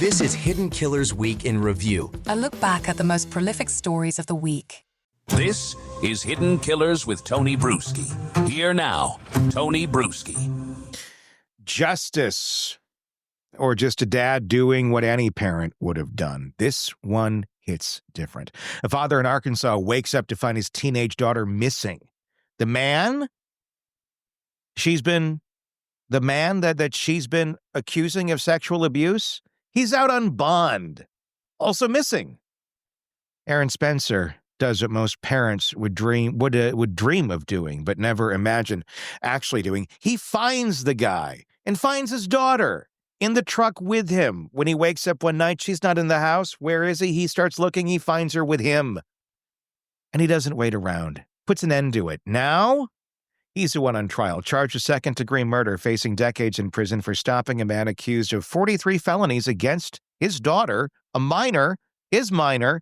This is Hidden Killers Week in Review. A look back at the most prolific stories of the week. This is Hidden Killers with Tony Brueski. Here now, Tony Brueski. Justice, or just a dad doing what any parent would have done. This one hits different. A father in Arkansas wakes up to find his teenage daughter missing. The man she's been accusing of sexual abuse, he's out on bond, also missing. Aaron Spencer does what most parents would dream of doing, but never imagine actually doing. He finds the guy and finds his daughter in the truck with him. When he wakes up one night, she's not in the house. Where is he? He starts looking. He finds her with him. And he doesn't wait around. Puts an end to it. Now, he's the one on trial, charged with second-degree murder, facing decades in prison for stopping a man accused of 43 felonies against his daughter, a minor, his minor.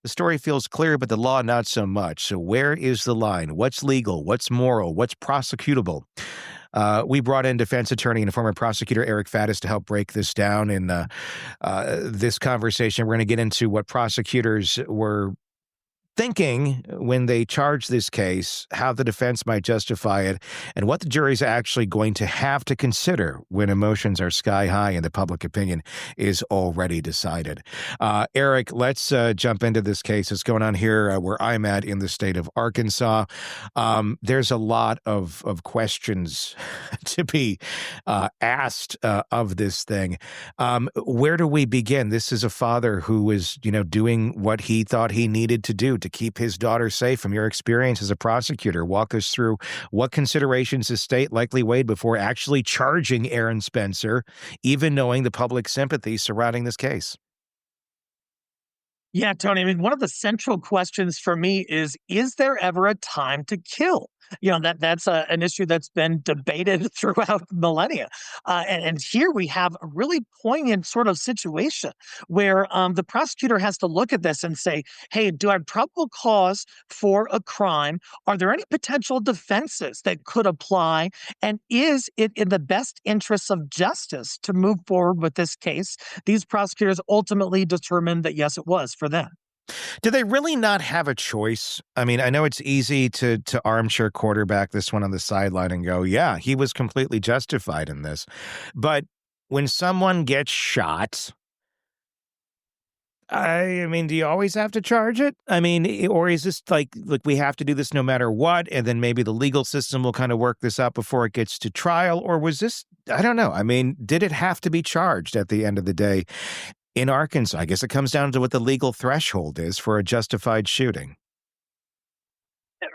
The story feels clear, but the law not so much. So where is the line? What's legal? What's moral? What's prosecutable? We brought in defense attorney and former prosecutor Eric Faddis to help break this down. In this conversation, we're going to get into what prosecutors were thinking when they charged this case, how the defense might justify it, and what the jury's actually going to have to consider when emotions are sky high and the public opinion is already decided. Eric, let's jump into this case. It's going on here where I'm at in the state of Arkansas. There's a lot of questions to be asked of this thing. Where do we begin? This is a father who is, doing what he thought he needed to do to keep his daughter safe. From your experience as a prosecutor, walk us through what considerations the state likely weighed before actually charging Aaron Spencer, even knowing the public sympathy surrounding this case. Yeah, Tony, I mean, one of the central questions for me is there ever a time to kill? That's an issue that's been debated throughout millennia. And here we have a really poignant sort of situation where the prosecutor has to look at this and say, hey, do I have probable cause for a crime? Are there any potential defenses that could apply? And is it in the best interests of justice to move forward with this case? These prosecutors ultimately determined that, yes, it was for them. Do they really not have a choice? I mean, I know it's easy to armchair quarterback this one on the sideline and go, yeah, he was completely justified in this. But when someone gets shot, I mean, do you always have to charge it? I mean, or is this like we have to do this no matter what, and then maybe the legal system will kind of work this out before it gets to trial? Or was this, I don't know. I mean, did it have to be charged at the end of the day? In Arkansas, I guess it comes down to what the legal threshold is for a justified shooting.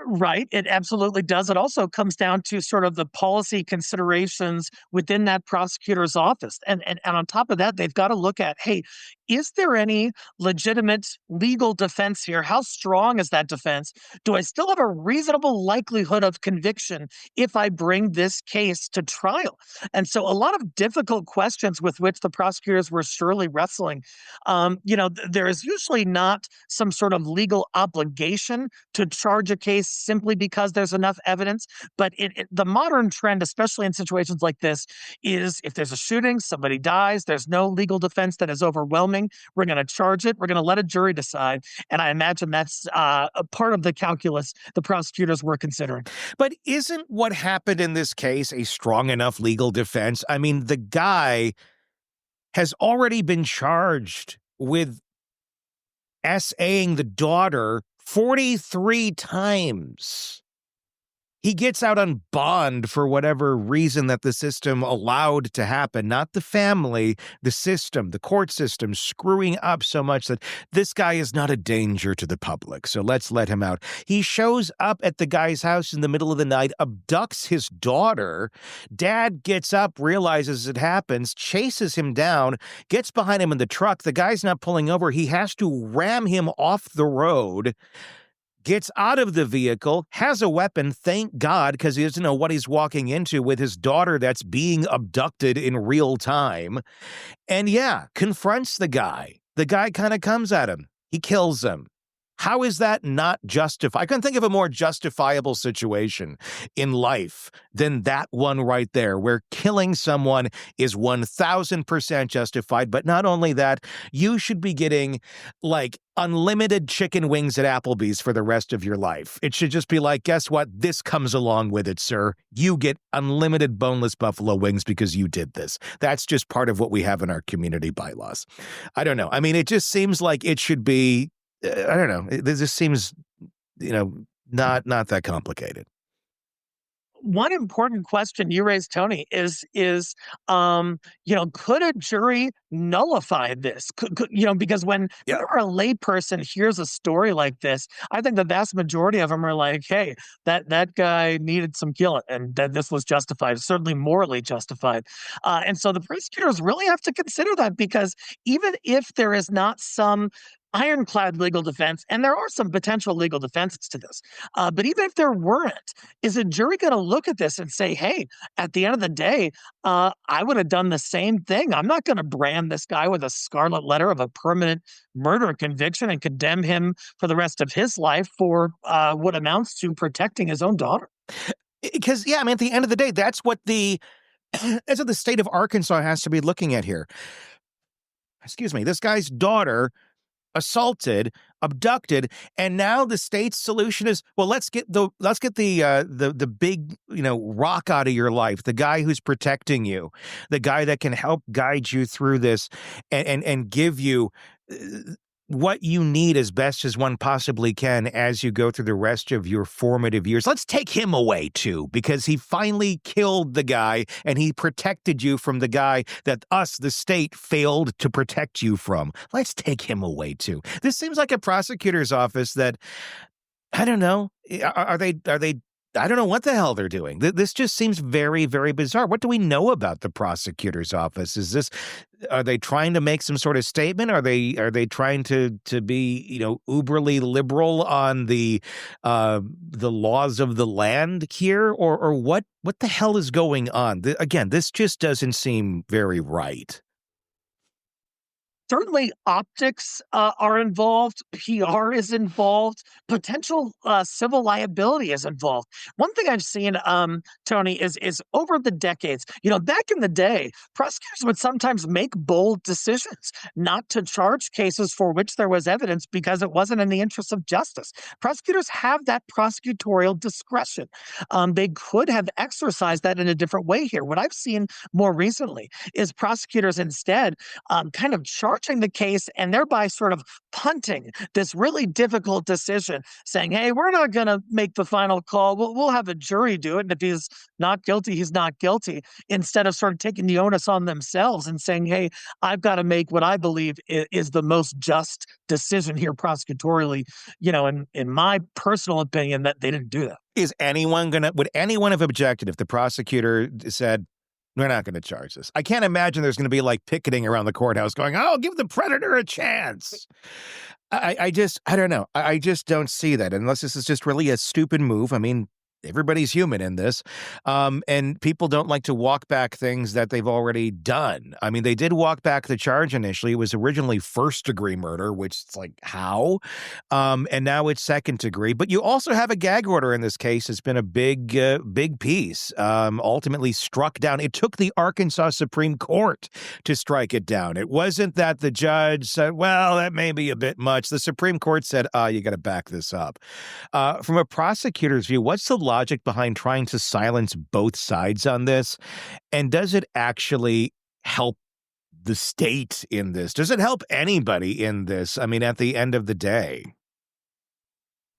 Right. It absolutely does. It also comes down to sort of the policy considerations within that prosecutor's office. And on top of that, they've got to look at, hey, is there any legitimate legal defense here? How strong is that defense? Do I still have a reasonable likelihood of conviction if I bring this case to trial? And so a lot of difficult questions with which the prosecutors were surely wrestling. There is usually not some sort of legal obligation to charge a case simply because there's enough evidence. But the modern trend, especially in situations like this, is if there's a shooting, somebody dies, there's no legal defense that is overwhelming, we're going to charge it. We're going to let a jury decide. And I imagine that's a part of the calculus the prosecutors were considering. But isn't what happened in this case a strong enough legal defense? I mean, the guy has already been charged with SAing the daughter 43 times. He gets out on bond for whatever reason that the system allowed to happen, not the family, the system, the court system screwing up so much that this guy is not a danger to the public. So let's let him out. He shows up at the guy's house in the middle of the night, abducts his daughter. Dad gets up, realizes it happens, chases him down, gets behind him in the truck. The guy's not pulling over. He has to ram him off the road. Gets out of the vehicle, has a weapon, thank God, because he doesn't know what he's walking into with his daughter that's being abducted in real time. And yeah, confronts the guy. The guy kind of comes at him. He kills him. How is that not justified? I couldn't think of a more justifiable situation in life than that one right there, where killing someone is 1000% justified. But not only that, you should be getting like unlimited chicken wings at Applebee's for the rest of your life. It should just be like, guess what? This comes along with it, sir. You get unlimited boneless buffalo wings because you did this. That's just part of what we have in our community bylaws. I don't know. I mean, it just seems like it should be. I don't know. This just seems, not that complicated. One important question you raised, Tony, is could a jury nullify this? Because when Yeah. you're a layperson hears a story like this, I think the vast majority of them are like, "Hey, that guy needed some killing, and that this was justified, certainly morally justified." And so the prosecutors really have to consider that, because even if there is not some ironclad legal defense, and there are some potential legal defenses to this, but even if there weren't, is a jury going to look at this and say, hey, at the end of the day, I would have done the same thing. I'm not going to brand this guy with a scarlet letter of a permanent murder conviction and condemn him for the rest of his life for what amounts to protecting his own daughter. Because, yeah, I mean, at the end of the day, that's what the state of Arkansas has to be looking at here. Excuse me. This guy's daughter assaulted, abducted, and now the state's solution is, well, let's get the big, rock out of your life, the guy who's protecting you, the guy that can help guide you through this and give you what you need as best as one possibly can as you go through the rest of your formative years. Let's take him away too, because he finally killed the guy and he protected you from the guy that us, the state, failed to protect you from. Let's take him away too. This seems like a prosecutor's office that, I don't know, are they I don't know what the hell they're doing. This just seems very, very bizarre. What do we know about the prosecutor's office? Are they trying to make some sort of statement? Are they trying to be, uberly liberal on the laws of the land here, or what the hell is going on? Again, this just doesn't seem very right. Certainly, optics are involved, PR is involved, potential civil liability is involved. One thing I've seen, Tony, is over the decades, back in the day, prosecutors would sometimes make bold decisions not to charge cases for which there was evidence because it wasn't in the interest of justice. Prosecutors have that prosecutorial discretion. They could have exercised that in a different way here. What I've seen more recently is prosecutors instead kind of charging the case and thereby sort of punting this really difficult decision, saying, hey, we're not going to make the final call. We'll have a jury do it. And if he's not guilty, he's not guilty, instead of sort of taking the onus on themselves and saying, hey, I've got to make what I believe is the most just decision here prosecutorially. In my personal opinion, that they didn't do that. Would anyone have objected if the prosecutor said, we're not going to charge this? I can't imagine there's going to be like picketing around the courthouse going, oh, give the predator a chance. I don't know. I just don't see that, unless this is just really a stupid move. I mean, everybody's human in this. And people don't like to walk back things that they've already done. I mean, they did walk back the charge initially. It was originally first-degree murder, which is like, how? And now it's second-degree. But you also have a gag order in this case. It's been a big piece, ultimately struck down. It took the Arkansas Supreme Court to strike it down. It wasn't that the judge said, well, that may be a bit much. The Supreme Court said, you got to back this up. From a prosecutor's view, what's the logic behind trying to silence both sides on this? And does it actually help the state in this? Does it help anybody in this? I mean, at the end of the day.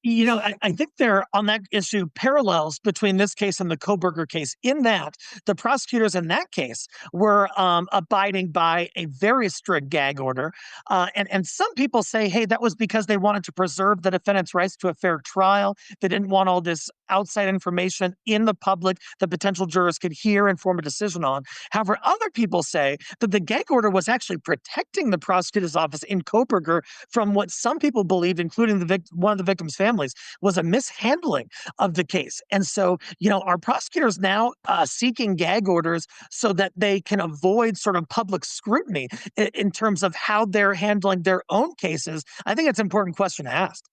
I think there are, on that issue, parallels between this case and the Koberger case, in that the prosecutors in that case were abiding by a very strict gag order. And some people say, hey, that was because they wanted to preserve the defendant's rights to a fair trial. They didn't want all this outside information in the public that potential jurors could hear and form a decision on. However, other people say that the gag order was actually protecting the prosecutor's office in Koberger from what some people believed, including one of the victim's families, was a mishandling of the case. And so, are prosecutors now seeking gag orders so that they can avoid sort of public scrutiny in terms of how they're handling their own cases? I think it's an important question to ask.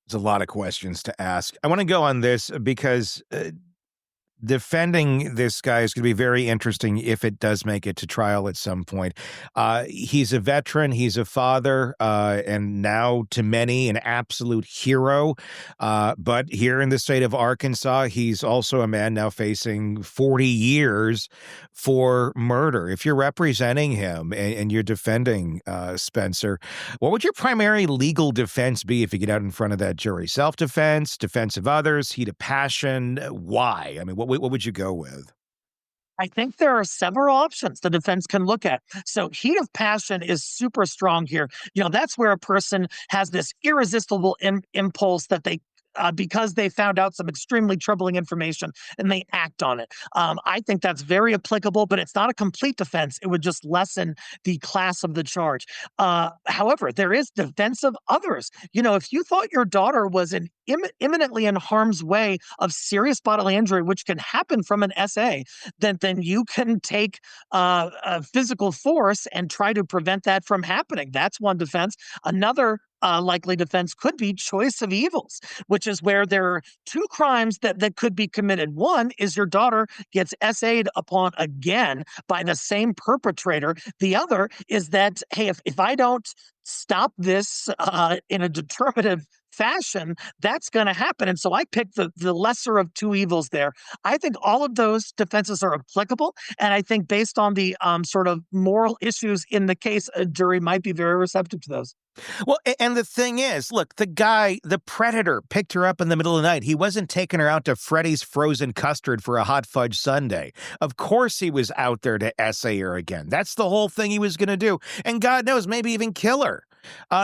There's a lot of questions to ask. I want to go on this because defending this guy is going to be very interesting if it does make it to trial at some point. He's a veteran, he's a father, and now to many an absolute hero. But here in the state of Arkansas, he's also a man now facing 40 years for murder. If you're representing him and you're defending Spencer, what would your primary legal defense be if you get out in front of that jury? Self-defense, defense of others, heat of passion? Why? I mean, what would you go with? I think there are several options the defense can look at. So, heat of passion is super strong here. That's where a person has this irresistible impulse that they because they found out some extremely troubling information and they act on it. I think that's very applicable, but it's not a complete defense. It would just lessen the class of the charge. However, there is defense of others. If you thought your daughter was imminently in harm's way of serious bodily injury, which can happen from an SA, then you can take physical force and try to prevent that from happening. That's one defense. Another likely defense could be choice of evils, which is where there are two crimes that could be committed. One is your daughter gets SA'd upon again by the same perpetrator. The other is that, hey, if I don't stop this in a determinative fashion, that's going to happen. And so I picked the lesser of two evils there. I think all of those defenses are applicable. And I think based on the sort of moral issues in the case, a jury might be very receptive to those. Well, and the thing is, look, the guy, the predator, picked her up in the middle of the night. He wasn't taking her out to Freddy's Frozen Custard for a hot fudge sundae. Of course he was out there to essay her again. That's the whole thing he was going to do. And God knows, maybe even kill her.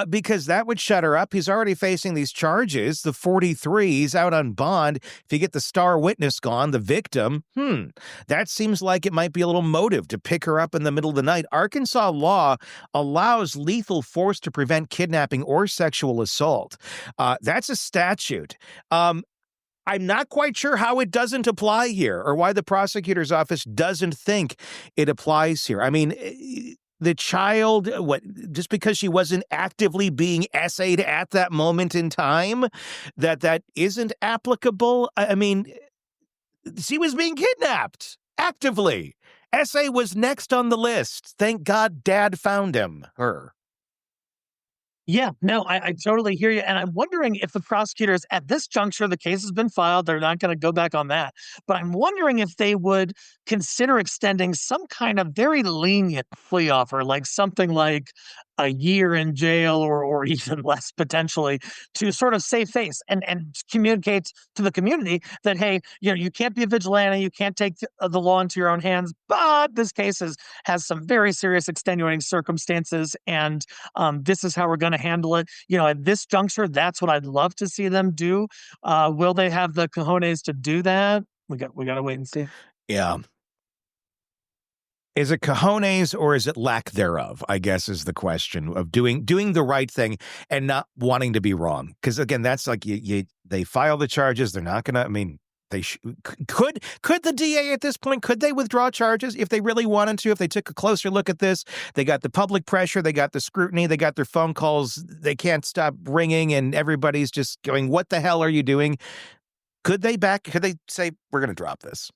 Because that would shut her up. He's already facing these charges. The 43, he's out on bond. If you get the star witness gone, the victim, that seems like it might be a little motive to pick her up in the middle of the night. Arkansas law allows lethal force to prevent kidnapping or sexual assault. That's a statute. I'm not quite sure how it doesn't apply here or why the prosecutor's office doesn't think it applies here. I mean, the child, just because she wasn't actively being essayed at that moment in time, that isn't applicable? I mean, she was being kidnapped actively. Essay was next on the list. Thank God Dad found her. Yeah, no, I totally hear you. And I'm wondering if the prosecutors at this juncture, the case has been filed, they're not going to go back on that. But I'm wondering if they would consider extending some kind of very lenient plea offer, like something like a year in jail or even less potentially, to sort of save face and communicate to the community that, hey, you can't be a vigilante, you can't take the law into your own hands, but this case has some very serious extenuating circumstances, and this is how we're going to handle it. At this juncture, that's what I'd love to see them do. Will they have the cojones to do that? We got to wait and see. Yeah. Is it cojones or is it lack thereof, I guess, is the question of doing the right thing and not wanting to be wrong. Because, again, that's like they file the charges. They're not going to, I mean, could the DA at this point, could they withdraw charges if they really wanted to, if they took a closer look at this? They got the public pressure, they got the scrutiny, they got their phone calls, they can't stop ringing, and everybody's just going, what the hell are you doing? Could they say, we're going to drop this?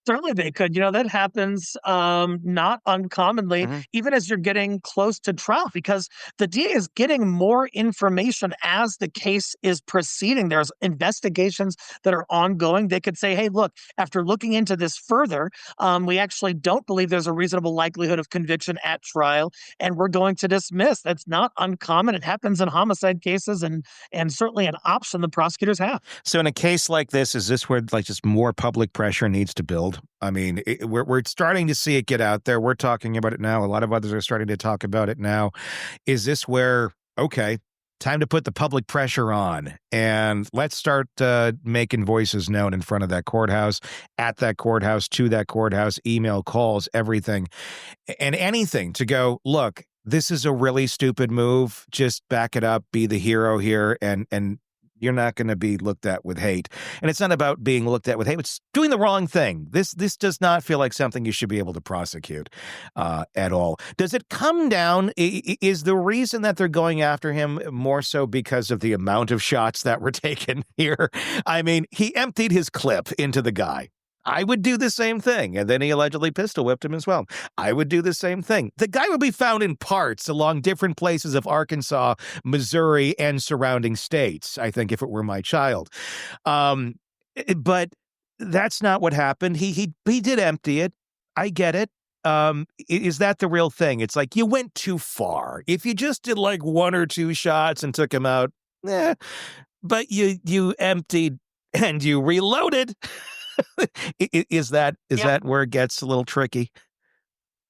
Certainly they could. That happens not uncommonly, even as you're getting close to trial, because the DA is getting more information as the case is proceeding. There's investigations that are ongoing. They could say, hey, look, after looking into this further, we actually don't believe there's a reasonable likelihood of conviction at trial, and we're going to dismiss. That's not uncommon. It happens in homicide cases and certainly an option the prosecutors have. So in a case like this, is this where just more public pressure needs to build? I mean, we're starting to see it get out there. We're talking about it now. A lot of others are starting to talk about it now. Is this where, okay, time to put the public pressure on and let's start making voices known in front of that courthouse, at that courthouse, to that courthouse, email, calls, everything, and anything to go, look, this is a really stupid move. Just back it up, be the hero here, and you're not going to be looked at with hate. And it's not about being looked at with hate. It's doing the wrong thing. This does not feel like something you should be able to prosecute at all. Does it come down? Is the reason that they're going after him more so because of the amount of shots that were taken here? I mean, he emptied his clip into the guy. I would do the same thing. And then he allegedly pistol whipped him as well. I would do the same thing. The guy would be found in parts along different places of Arkansas, Missouri, and surrounding states, I think, if it were my child. But that's not what happened. He did empty it. I get it. Is that the real thing? It's like you went too far. If you just did like 1 or 2 shots and took him out, but you emptied and you reloaded. Is that where it gets a little tricky?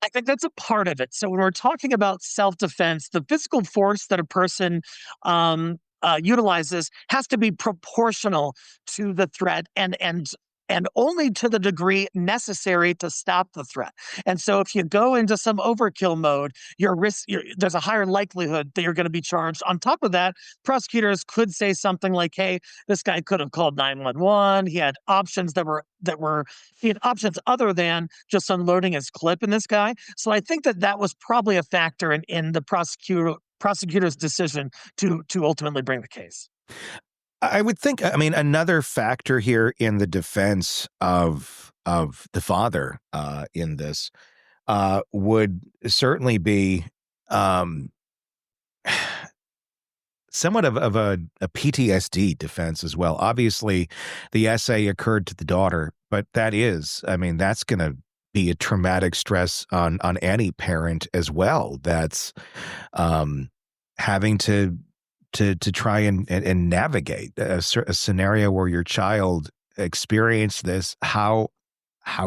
I think that's a part of it. So when we're talking about self-defense, the physical force that a person utilizes has to be proportional to the threat and only to the degree necessary to stop the threat. And so if you go into some overkill mode, there's a higher likelihood that you're going to be charged. On top of that, prosecutors could say something like, hey, this guy could have called 911. He had options he had options other than just unloading his clip in this guy. So I think that was probably a factor in the prosecutor's decision to ultimately bring the case. I would think, I mean, another factor here in the defense of the father in this would certainly be somewhat of a PTSD defense as well. Obviously, the essay occurred to the daughter, but that's going to be a traumatic stress on any parent as well. That's having to try and navigate a scenario where your child experienced this. How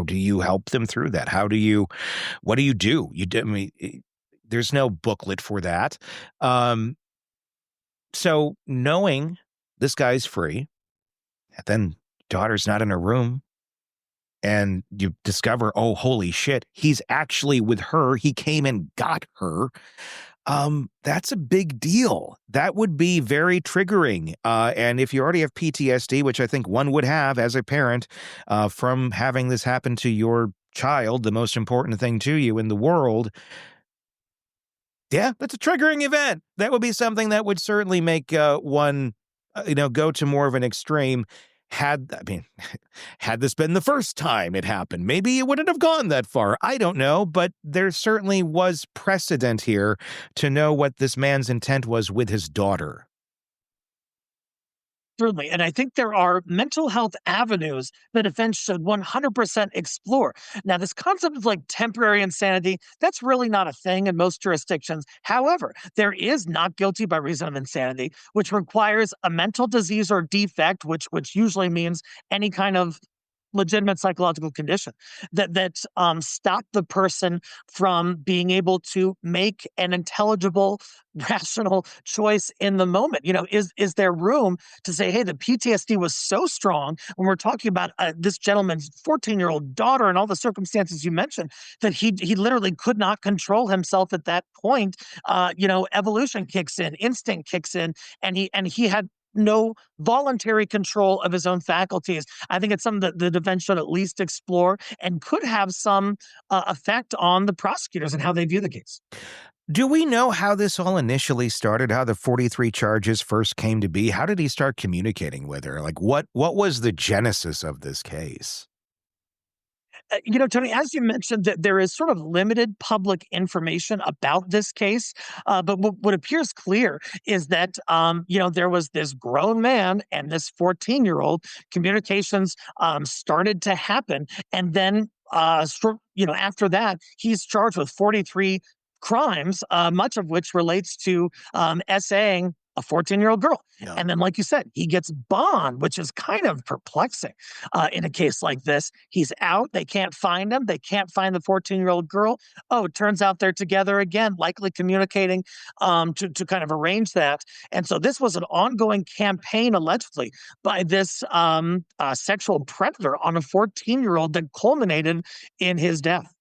do you help them through that? What do you do? There's no booklet for that. So knowing this guy's free, and then daughter's not in a room, and you discover, oh, holy shit, he's actually with her. He came and got her. That's a big deal. That would be very triggering. And if you already have PTSD, which I think one would have as a parent, from having this happen to your child, the most important thing to you in the world, yeah, that's a triggering event. That would be something that would certainly make one, go to more of an extreme. Had this been the first time it happened, maybe it wouldn't have gone that far. I don't know, but there certainly was precedent here to know what this man's intent was with his daughter. Certainly. And I think there are mental health avenues that defense should 100% explore. Now, this concept of like temporary insanity, that's really not a thing in most jurisdictions. However, there is not guilty by reason of insanity, which requires a mental disease or defect, which usually means any kind of legitimate psychological condition that stop the person from being able to make an intelligible, rational choice in the moment. Is there room to say, hey, the PTSD was so strong when we're talking about this gentleman's 14-year-old daughter and all the circumstances you mentioned, that he literally could not control himself at that point. Evolution kicks in, instinct kicks in, and he had no voluntary control of his own faculties. I think it's something that the defense should at least explore and could have some effect on the prosecutors and how they view the case. Do we know how this all initially started, how the 43 charges first came to be? How did he start communicating with her? Like, what was the genesis of this case? Tony, as you mentioned, that there is sort of limited public information about this case. But what appears clear is that, there was this grown man and this 14-year-old. Communications started to happen. And then, after that, he's charged with 43 crimes, much of which relates to essaying a 14-year-old girl. Yeah. And then, like you said, he gets bond, which is kind of perplexing in a case like this. He's out. They can't find him. They can't find the 14-year-old girl. Oh, it turns out they're together again, likely communicating to kind of arrange that. And so this was an ongoing campaign, allegedly, by this sexual predator on a 14-year-old that culminated in his death.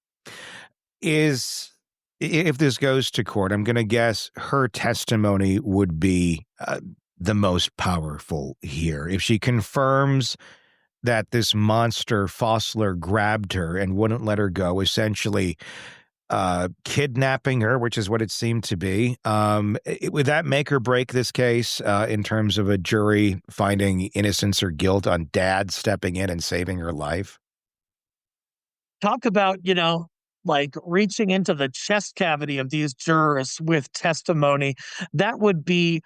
If this goes to court, I'm going to guess her testimony would be the most powerful here. If she confirms that this monster Fossler grabbed her and wouldn't let her go, essentially kidnapping her, which is what it seemed to be, would that make or break this case in terms of a jury finding innocence or guilt on Dad stepping in and saving her life? Talk about, like reaching into the chest cavity of these jurors with testimony. That would be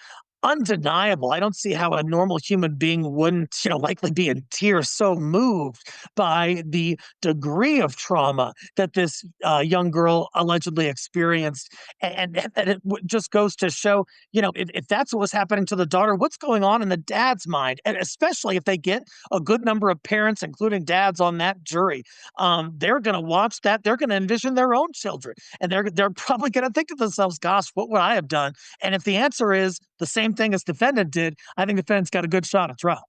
undeniable. I don't see how a normal human being wouldn't, likely be in tears, so moved by the degree of trauma that this young girl allegedly experienced. And it just goes to show, if that's what was happening to the daughter, what's going on in the dad's mind? And especially if they get a good number of parents, including dads, on that jury, they're going to watch that. They're going to envision their own children. And they're probably going to think to themselves, gosh, what would I have done? And if the answer is the same thing as defendant did, I think defendant's got a good shot at trial.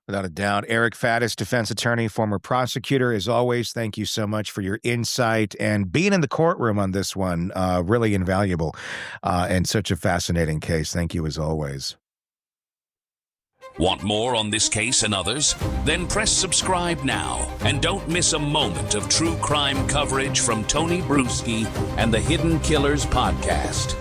Without a doubt. Eric Faddis, defense attorney, former prosecutor. As always, thank you so much for your insight and being in the courtroom on this one. Really invaluable and such a fascinating case. Thank you as always. Want more on this case and others? Then press subscribe now and don't miss a moment of true crime coverage from Tony Brueski and the Hidden Killers podcast.